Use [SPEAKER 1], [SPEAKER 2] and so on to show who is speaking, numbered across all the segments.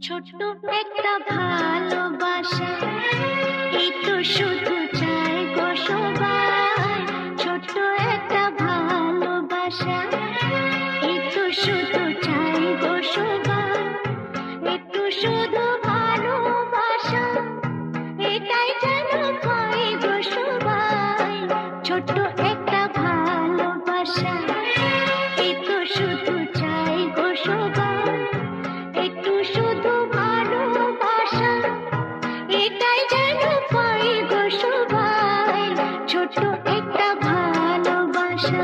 [SPEAKER 1] ছোট্ট একটা ভালোবাসা, এই তো শুধু চাই গো সবাই। ছোট্ট একটা ভালোবাসা, এই তো শুধু চাই গো সবাই। একটু শুধু ভালোবাসা, এটাই যেন পাই গো সবাই। ছোট্ট একটা ভালোবাসা, এই তো শুধু চাই গো সবাই। একটু শুধু ভালোবাসা, এটাই যেন পাই গো সবাই। ছোট্ট একটা ভালোবাসা।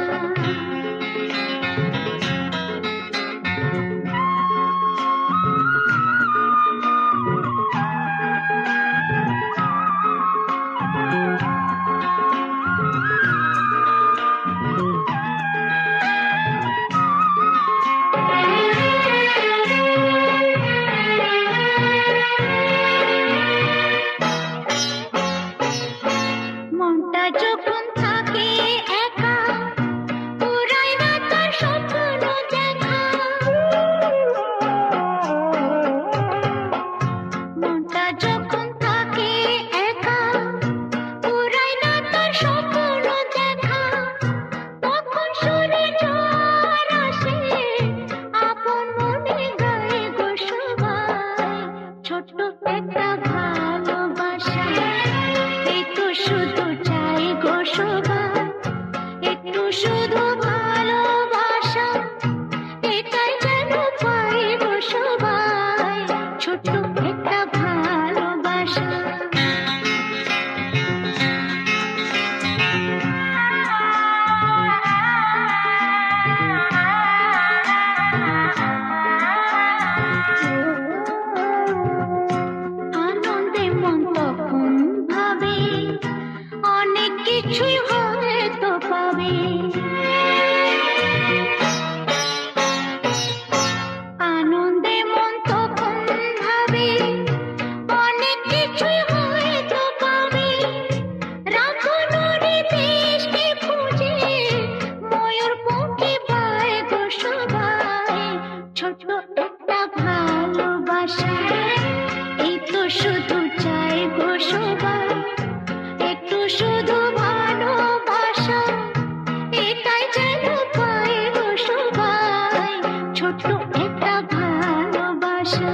[SPEAKER 1] মনটা যখন থাকে একা, পুরাই না তার স্বপ্ন দেখা। মনটা যখন থাকে একা, পুরাই না তার স্বপ্ন দেখা। তখন শুনে ঝড় আসে, আপন মনে গায়ে গো সবাই। ছোট্ট একটা ভালোবাসা, এই তো শুধু চাই গো সবাই। একটু শুধু ভালোবাসা, এটাই যেন পাই গো সবাই। ছোট্ট একটা ভালোবাসা। আনন্দে মন তখন ভাবে, অনেক কিছুই হয়তো পাবে। আনন্দে মন তখন ভাবে, অনেক কিছুই হয়তো পাবে। রাখুনরে দেশকে খুঁজে, ময়ূর পঙ্খী পায় গো সবাই। ছোট্ট একটা ভালোবাসা, এই তো শুধু চাই গো সবাই। একটু শুধু ভালোবাসা, এটাই যেন পাই গো সবাই। ছোট্ট একটা ভালোবাসা।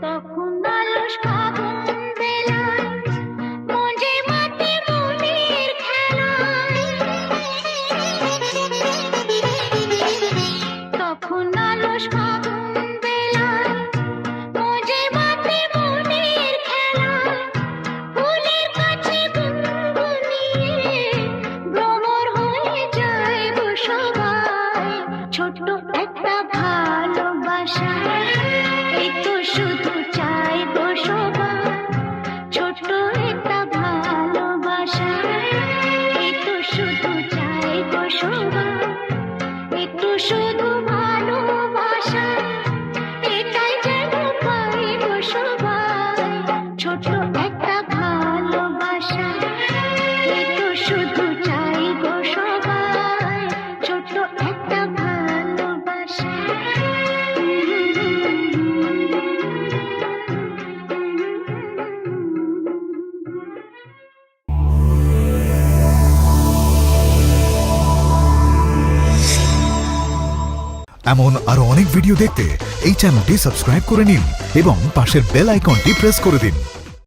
[SPEAKER 1] তখন আলস ফাগুন বেলায়, মঞ্জে মাতে মনের খেলায়। তখন আলস ফাগুন বেলায়, মঞ্জে মাতে মনের খেলায়। ফুলের কাছে গুনগুনিয়ে, ভ্রমর হয়ে যায় গো সবাই। ছোট্ট একটা ভালোবাসা, এই তো শুধু চাই গো সবাই। ছোট্ট একটা ভালোবাসা, এই তো শুধু চাই গো সবাই। একটু শুধু ভালোবাসা, এটাই যেন পাই গো সবাই। ছোট্ট একটা ভালোবাসা, এই তো শুধু চাই গো সবাই। ছোট্ট একটা ভালোবাসা।
[SPEAKER 2] এমন আরো অনেক ভিডিও দেখতে এই চ্যানেলটি সাবস্ক্রাইব করে নিন এবং পাশের বেল আইকনটি প্রেস করে দিন।